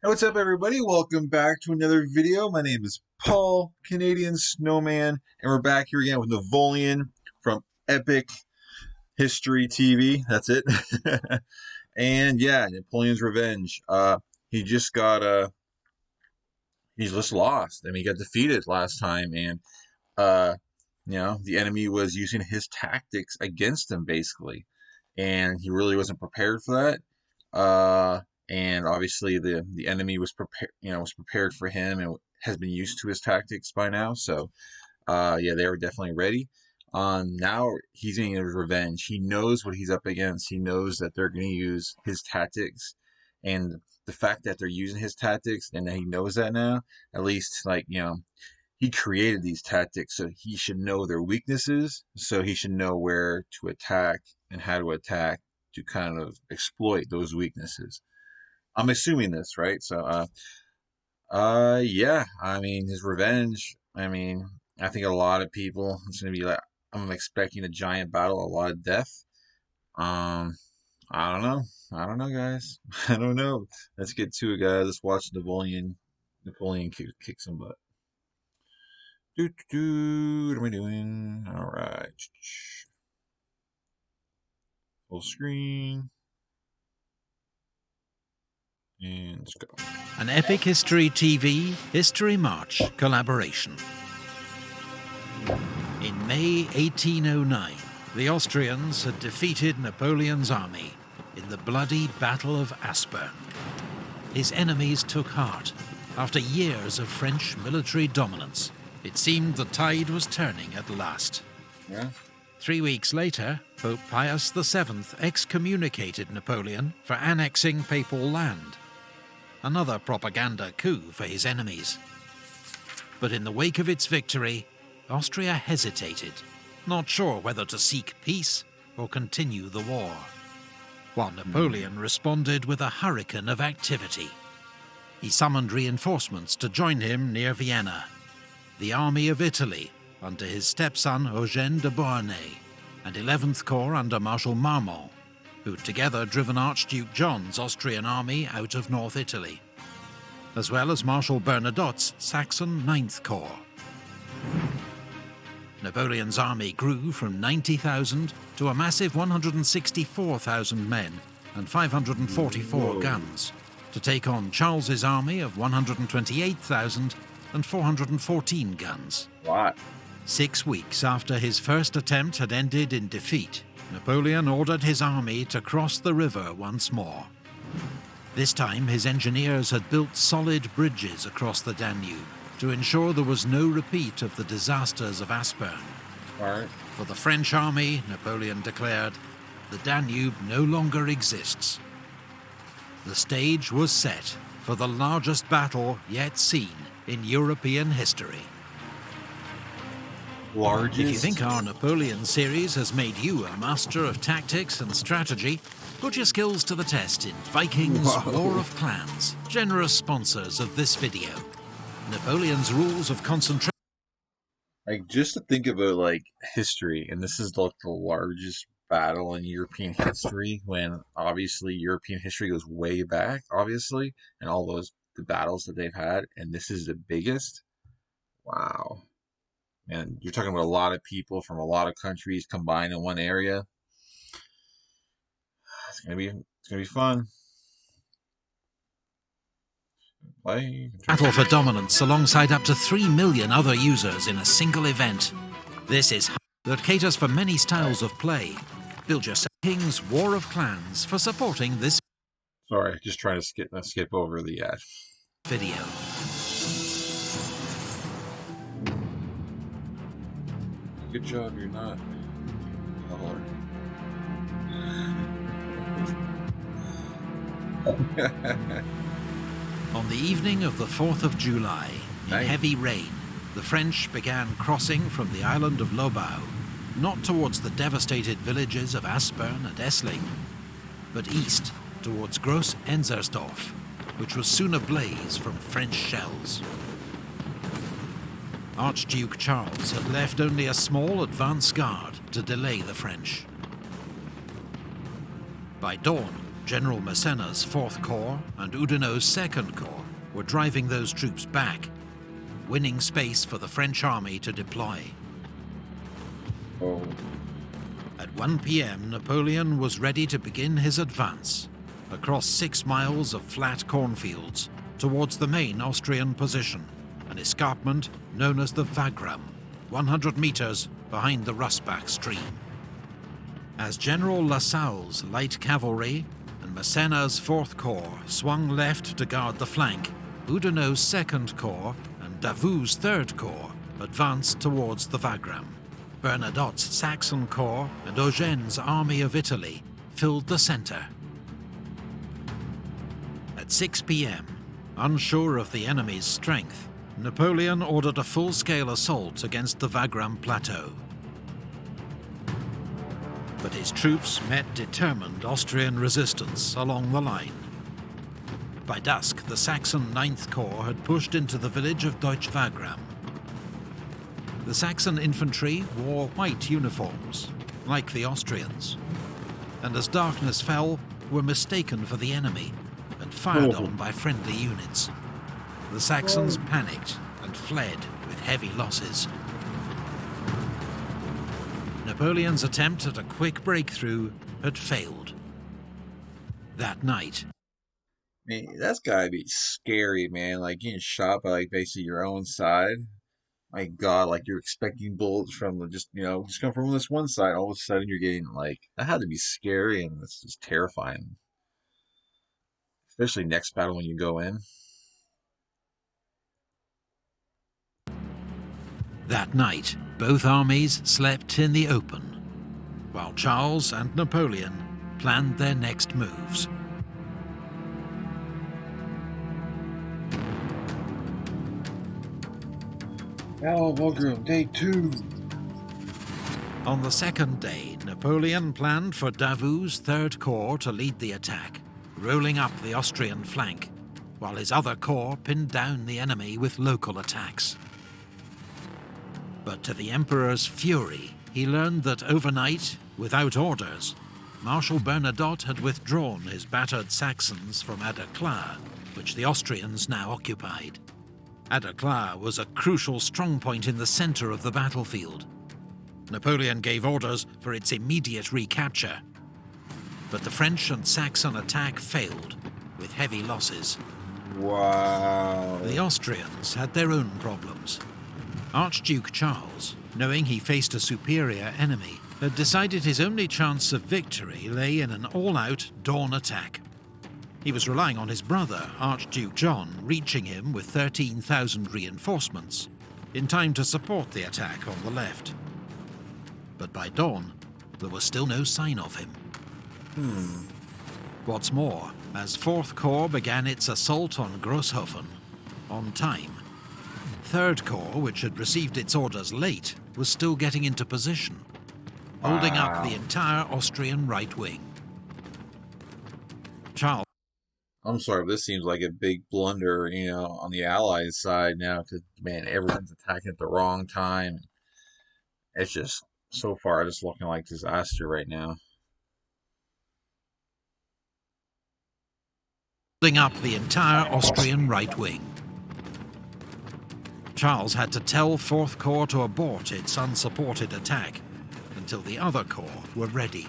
Hey, what's up, everybody? Welcome back to another video. My name is Paul, Canadian Snowman, and we're back here again with Napoleon from Epic History TV. That's it. And yeah, Napoleon's Revenge. He just got he's just lost. I mean, he got defeated last time, and uh, the enemy was using his tactics against him, basically, and he really wasn't prepared for that. And obviously the enemy was prepared for him and has been used to his tactics by now. So yeah, they were definitely ready. Now he's getting his revenge. He knows what he's up against. He knows that they're going to use his tactics, and the fact that they're using his tactics and that he knows that now, at least he created these tactics, so he should know their weaknesses. So he should know where to attack and how to attack to kind of exploit those weaknesses. I'm assuming this, right? So, yeah. I mean, his revenge. I mean, I think a lot of people. It's gonna be like I'm expecting a giant battle, a lot of death. Um, I don't know. I don't know, guys. I don't know. Let's get to it, guys. Let's watch Napoleon kick some butt. What am I doing? All right. Full screen. And let's go. An Epic History TV History March collaboration. In May 1809, the Austrians had defeated Napoleon's army in the bloody Battle of Aspern. His enemies took heart. After years of French military dominance, it seemed the tide was turning at last. Yeah. 3 weeks later, Pope Pius VII excommunicated Napoleon for annexing papal land. Another propaganda coup for his enemies. But in the wake of its victory, Austria hesitated, not sure whether to seek peace or continue the war, while Napoleon responded with a hurricane of activity. He summoned reinforcements to join him near Vienna. The Army of Italy, under his stepson Eugène de Beauharnais, and 11th Corps under Marshal Marmont, who'd together driven Archduke John's Austrian army out of North Italy, as well as Marshal Bernadotte's Saxon 9th Corps. Napoleon's army grew from 90,000 to a massive 164,000 men and 544 guns, to take on Charles's army of 128,000 and 414 guns. What? 6 weeks after his first attempt had ended in defeat, Napoleon ordered his army to cross the river once more. This time, his engineers had built solid bridges across the Danube to ensure there was no repeat of the disasters of Aspern. All right. For the French army, Napoleon declared, the Danube no longer exists. The stage was set for the largest battle yet seen in European history. Largest? If you think our Napoleon series has made you a master of tactics and strategy, put your skills to the test in Vikings War of Clans, generous sponsors of this video. Napoleon's rules of concentration. Like, just to think about, like, history, and this is, like, the largest battle in European history, when, obviously, European history goes way back, obviously, and all the battles that they've had, and this is the biggest. Wow. And you're talking about a lot of people from a lot of countries combined in one area. It's gonna be fun. Battle for dominance alongside up to 3 million other users in a single event. This is that caters for many styles of play. Build your King's War of Clans for supporting this. Sorry, just trying to skip over the ad. Video. Good job, you're not a holler. On the evening of the 4th of July, in heavy rain, the French began crossing from the island of Lobau, not towards the devastated villages of Aspern and Essling, but east towards Groß-Enzersdorf, which was soon ablaze from French shells. Archduke Charles had left only a small advance guard to delay the French. By dawn, General Massena's 4th Corps and Oudinot's 2nd Corps were driving those troops back, winning space for the French army to deploy. At 1 p.m, Napoleon was ready to begin his advance across 6 miles of flat cornfields towards the main Austrian position, an escarpment known as the Wagram, 100 meters behind the Russbach stream. As General Lassalle's light cavalry and Massena's 4th Corps swung left to guard the flank, Oudinot's 2nd Corps and Davout's 3rd Corps advanced towards the Wagram. Bernadotte's Saxon Corps and Eugene's Army of Italy filled the centre. At 6 p.m, unsure of the enemy's strength, Napoleon ordered a full-scale assault against the Wagram plateau. But his troops met determined Austrian resistance along the line. By dusk, the Saxon 9th Corps had pushed into the village of Deutsch Wagram. The Saxon infantry wore white uniforms, like the Austrians, and as darkness fell, were mistaken for the enemy and fired on by friendly units. The Saxons panicked and fled with heavy losses. Napoleon's attempt at a quick breakthrough had failed. That night, Man, that's gotta be scary, man. Like getting shot by like basically your own side. My God, like you're expecting bullets from just come from this one side. All of a sudden, you're getting like that had to be scary, and it's just terrifying. Especially next battle when you go in. that night, both armies slept in the open, while Charles and Napoleon planned their next moves. Battle of Wagram, Day 2. On the second day, Napoleon planned for Davout's 3rd Corps to lead the attack, rolling up the Austrian flank, while his other corps pinned down the enemy with local attacks. But to the Emperor's fury, he learned that overnight, without orders, Marshal Bernadotte had withdrawn his battered Saxons from Aderklaa, which the Austrians now occupied. Aderklaa was a crucial strongpoint in the centre of the battlefield. Napoleon gave orders for its immediate recapture, but the French and Saxon attack failed, with heavy losses. Wow. The Austrians had their own problems. Archduke Charles, knowing he faced a superior enemy, had decided his only chance of victory lay in an all-out dawn attack. He was relying on his brother, Archduke John, reaching him with 13,000 reinforcements, in time to support the attack on the left. But by dawn, there was still no sign of him. What's more, as 4th Corps began its assault on Grosshofen, on time, 3rd Corps, which had received its orders late, was still getting into position, holding up the entire Austrian right wing. Charles. I'm sorry, but this seems like a big blunder, on the Allies' side now, because, man, everyone's attacking at the wrong time. It's just, so far, just looking like disaster right now. Holding up the entire Austrian right wing. Charles had to tell 4th Corps to abort its unsupported attack until the other corps were ready.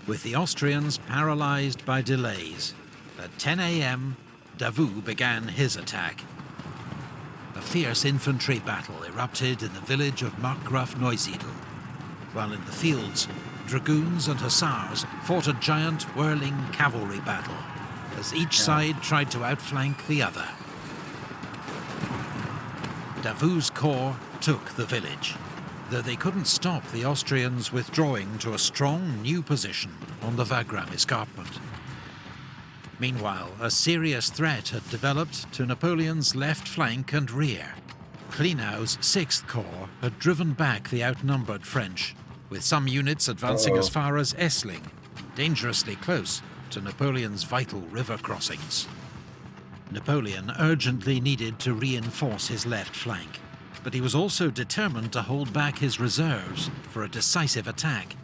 With the Austrians paralysed by delays, at 10 a.m, Davout began his attack. A fierce infantry battle erupted in the village of Markgraf Neusiedl, while in the fields, dragoons and hussars fought a giant whirling cavalry battle, as each side tried to outflank the other. Davout's corps took the village, though they couldn't stop the Austrians withdrawing to a strong new position on the Wagram escarpment. Meanwhile, a serious threat had developed to Napoleon's left flank and rear. Klenau's 6th Corps had driven back the outnumbered French, with some units advancing as far as Essling, dangerously close to Napoleon's vital river crossings. Napoleon urgently needed to reinforce his left flank, but he was also determined to hold back his reserves for a decisive attack.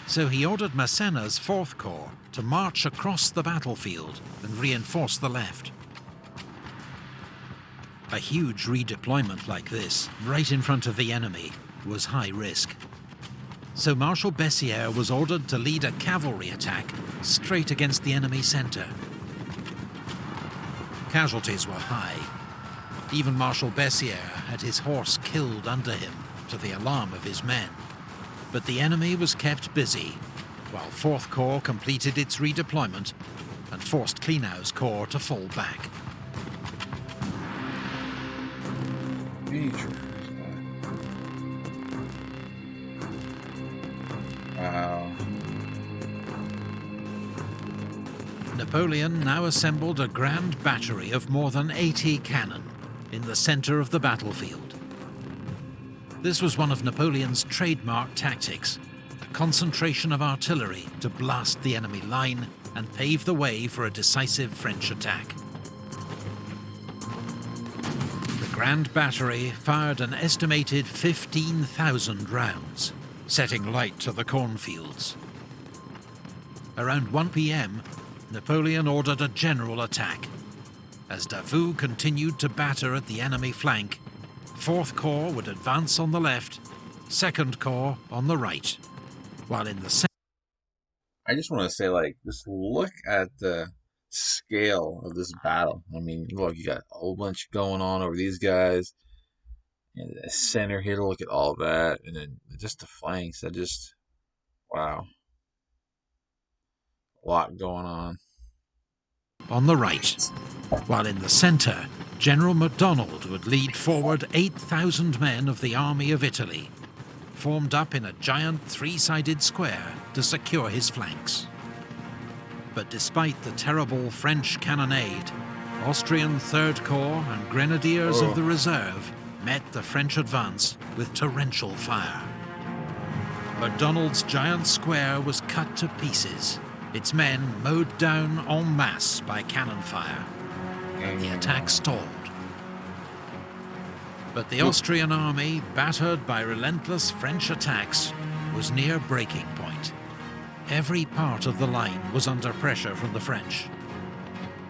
So he ordered Massena's 4th Corps to march across the battlefield and reinforce the left. A huge redeployment like this, right in front of the enemy, was high risk. So Marshal Bessieres was ordered to lead a cavalry attack straight against the enemy centre. Casualties were high. Even Marshal Bessieres had his horse killed under him, to the alarm of his men. But the enemy was kept busy, while 4th Corps completed its redeployment and forced Klenau's corps to fall back. Wow. Napoleon now assembled a grand battery of more than 80 cannon in the centre of the battlefield. This was one of Napoleon's trademark tactics, a concentration of artillery to blast the enemy line and pave the way for a decisive French attack. The Grand Battery fired an estimated 15,000 rounds, setting light to the cornfields. Around 1 p.m, Napoleon ordered a general attack. As Davout continued to batter at the enemy flank, 4th Corps would advance on the left, 2nd Corps on the right, while in the center... I just want to say, like, just look at the scale of this battle. I mean, look, you got a whole bunch going on over these guys, and the center here, look at all that, and then just the flanks. I just, wow. A lot going on. On the right, while in the centre, General MacDonald would lead forward 8,000 men of the Army of Italy, formed up in a giant three-sided square to secure his flanks. But despite the terrible French cannonade, Austrian 3rd Corps and Grenadiers of the Reserve met the French advance with torrential fire. MacDonald's giant square was cut to pieces, its men mowed down en masse by cannon fire, and the attack stalled. But the Austrian army, battered by relentless French attacks, was near breaking point. Every part of the line was under pressure from the French.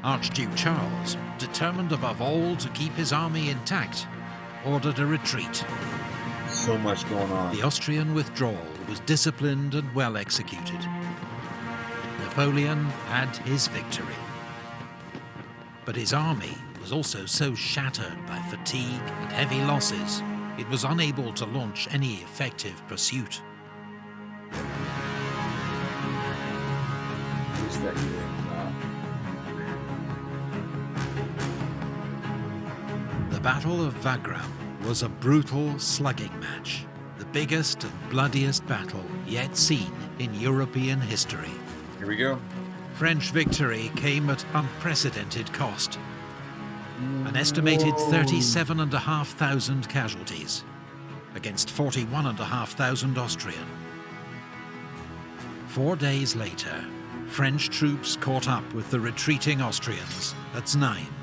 Archduke Charles, determined above all to keep his army intact, ordered a retreat. So much going on. The Austrian withdrawal was disciplined and well executed. Napoleon had his victory. But his army was also so shattered by fatigue and heavy losses, it was unable to launch any effective pursuit. The Battle of Wagram was a brutal slugging match, the biggest and bloodiest battle yet seen in European history. Here we go. French victory came at unprecedented cost. An estimated 37,500 casualties against 41,500 Austrian. 4 days later, French troops caught up with the retreating Austrians at Znaim.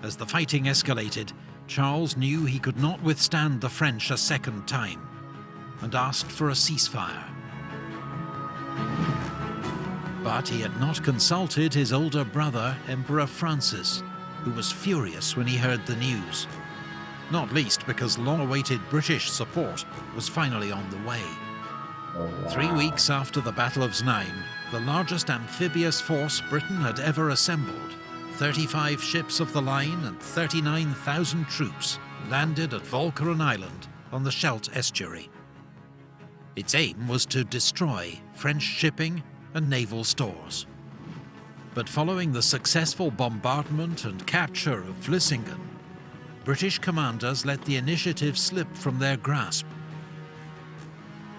As the fighting escalated, Charles knew he could not withstand the French a second time and asked for a ceasefire. But he had not consulted his older brother, Emperor Francis, who was furious when he heard the news, not least because long-awaited British support was finally on the way. 3 weeks after the Battle of Znaim, the largest amphibious force Britain had ever assembled, 35 ships of the line and 39,000 troops landed at Walcheren Island on the Scheldt estuary. Its aim was to destroy French shipping and naval stores. But following the successful bombardment and capture of Vlissingen, British commanders let the initiative slip from their grasp.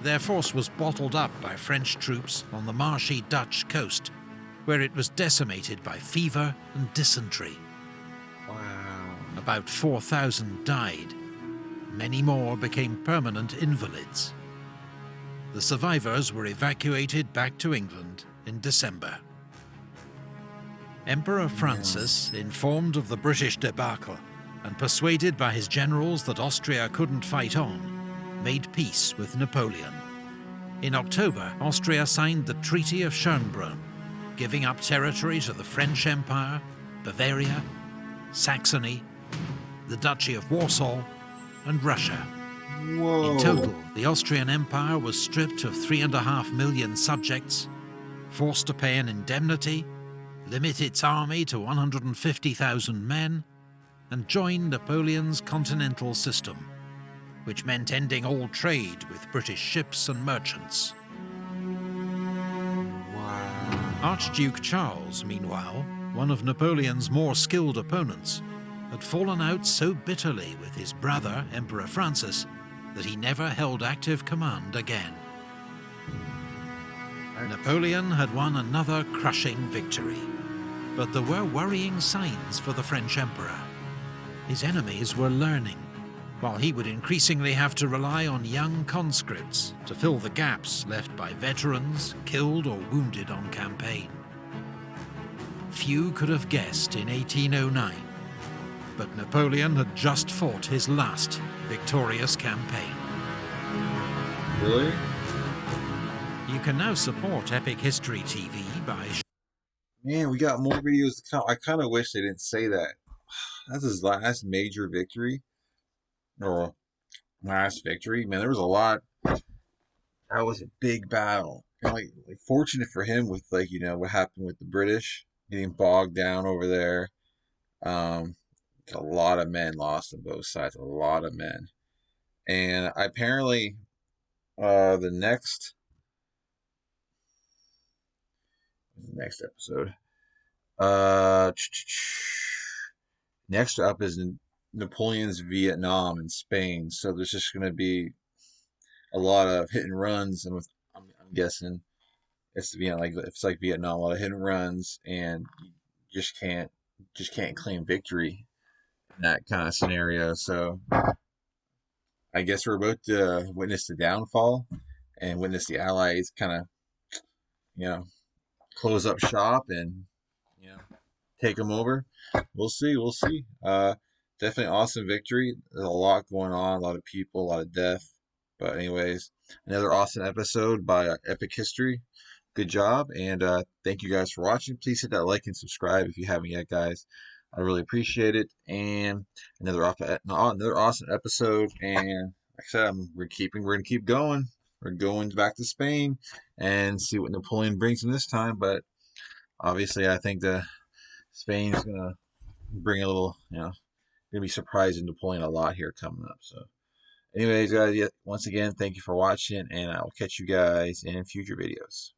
Their force was bottled up by French troops on the marshy Dutch coast, where it was decimated by fever and dysentery. Wow. About 4,000 died. Many more became permanent invalids. The survivors were evacuated back to England in December. Emperor Francis, informed of the British debacle and persuaded by his generals that Austria couldn't fight on, made peace with Napoleon. In October, Austria signed the Treaty of Schönbrunn, giving up territory to the French Empire, Bavaria, Saxony, the Duchy of Warsaw, and Russia. Whoa. In total, the Austrian Empire was stripped of 3.5 million subjects, forced to pay an indemnity, limit its army to 150,000 men, and join Napoleon's continental system, which meant ending all trade with British ships and merchants. Wow. Archduke Charles, meanwhile, one of Napoleon's more skilled opponents, had fallen out so bitterly with his brother, Emperor Francis, that he never held active command again. Napoleon had won another crushing victory, but there were worrying signs for the French Emperor. His enemies were learning, while he would increasingly have to rely on young conscripts to fill the gaps left by veterans killed or wounded on campaign. Few could have guessed in 1809, but Napoleon had just fought his last victorious campaign. Really? You can now support Epic History TV by... Man, we got more videos to come. I kind of wish they didn't say that. That's his last major victory. Or last victory. Man, there was a lot. That was a big battle. Like fortunate for him with, like, what happened with the British. Getting bogged down over there. A lot of men lost on both sides. A lot of men. And apparently, the next episode. Next up is Napoleon's Vietnam and Spain. So there's just going to be a lot of hit and runs. I'm guessing it's like Vietnam, a lot of hit and runs, and you just can't claim victory in that kind of scenario. So I guess we're about to witness the downfall and witness the Allies kind of, close up shop and, take them over. We'll see. We'll see. Definitely awesome victory. There's a lot going on, a lot of people, a lot of death. But anyways, another awesome episode by Epic History. Good job, and thank you guys for watching. Please hit that like and subscribe if you haven't yet, guys. I really appreciate it. And another awesome episode. And like I said, we're gonna keep going. We're going back to Spain and see what Napoleon brings in this time. But obviously, I think the Spain's gonna bring a little, gonna be surprising Napoleon a lot here coming up. So, anyways, guys, once again, thank you for watching, and I'll catch you guys in future videos.